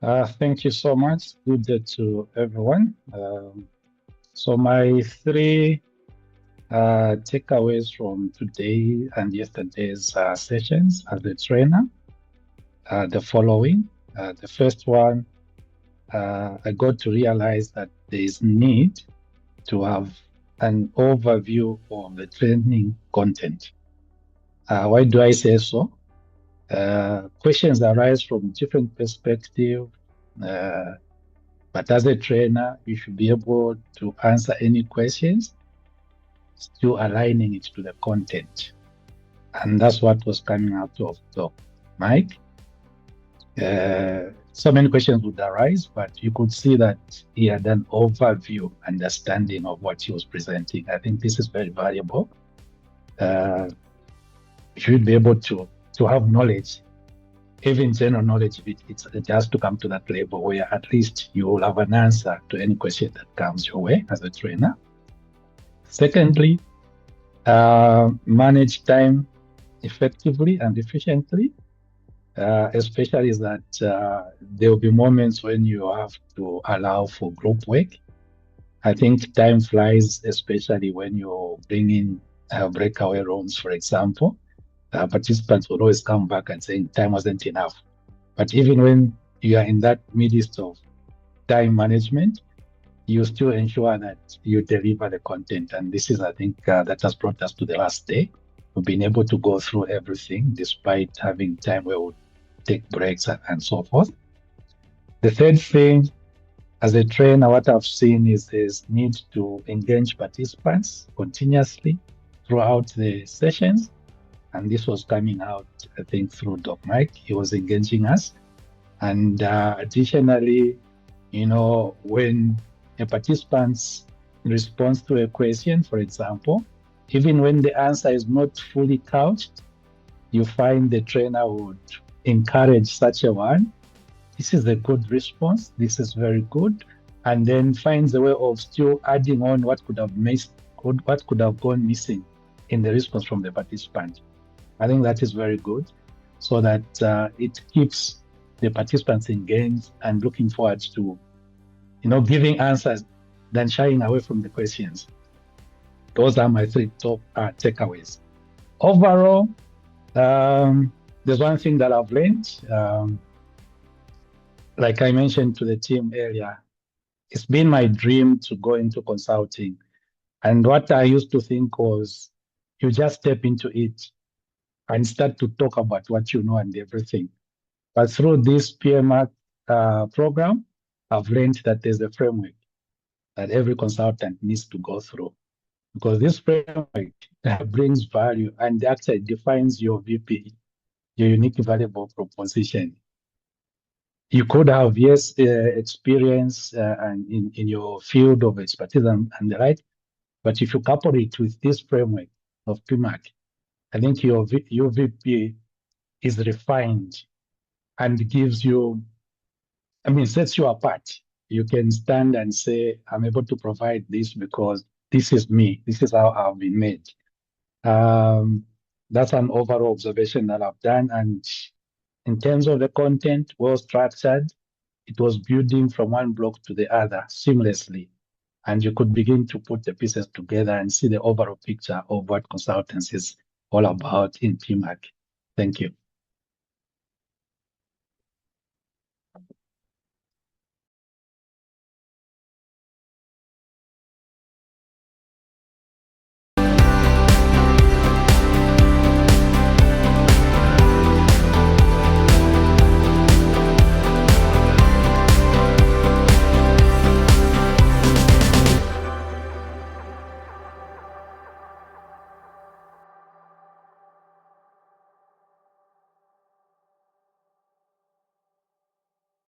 Thank you so much. Good day to everyone. So my three takeaways from today and yesterday's sessions as a trainer are the following. The first one, I got to realize that there is need to have an overview of the training content. Why do I say so? Questions arise from different perspectives, but as a trainer, you should be able to answer any questions, still aligning it to the content. And that's what was coming out of Mike. So many questions would arise, but you could see that he had an overview understanding of what he was presenting. I think this is very valuable. You should be able to have knowledge, even general knowledge. It has to come to that level where at least you will have an answer to any question that comes your way as a trainer. Secondly, manage time effectively and efficiently. Especially is that there will be moments when you have to allow for group work. I think time flies, especially when you bring in breakaway rooms, for example. Participants will always come back and saying time wasn't enough. But even when you are in that midst of time management, you still ensure that you deliver the content. And this is, I think, that has brought us to the last day. We've been able to go through everything despite having time where we'll take breaks and so forth. The third thing, as a trainer, what I've seen is there's need to engage participants continuously throughout the sessions. And this was coming out, I think, through Doc Mike. He was engaging us. And additionally, when a participant responds to a question, for example, even when the answer is not fully couched, you find the trainer would encourage such a one. This is a good response. This is very good. And then finds a way of still adding on what could have missed, what could have gone missing in the response from the participant. I think that is very good, so that it keeps the participants engaged and looking forward to, giving answers than shying away from the questions. Those are my three top takeaways. Overall, there's one thing that I've learned. Like I mentioned to the team earlier, it's been my dream to go into consulting. And what I used to think was, you just step into it and start to talk about what you know and everything. But through this PMAC program, I've learned that there's a framework that every consultant needs to go through, because this framework brings value and actually defines your VP, your unique valuable proposition. You could have, yes, experience and in your field of expertise and the right, but if you couple it with this framework of PMAC, I think your VP is refined and gives you, sets you apart. You can stand and say, I'm able to provide this because this is me. This is how I've been made. That's an overall observation that I've done. And in terms of the content, well structured, it was building from one block to the other seamlessly. And you could begin to put the pieces together and see the overall picture of what consultancy is all about in PMAC. Thank you.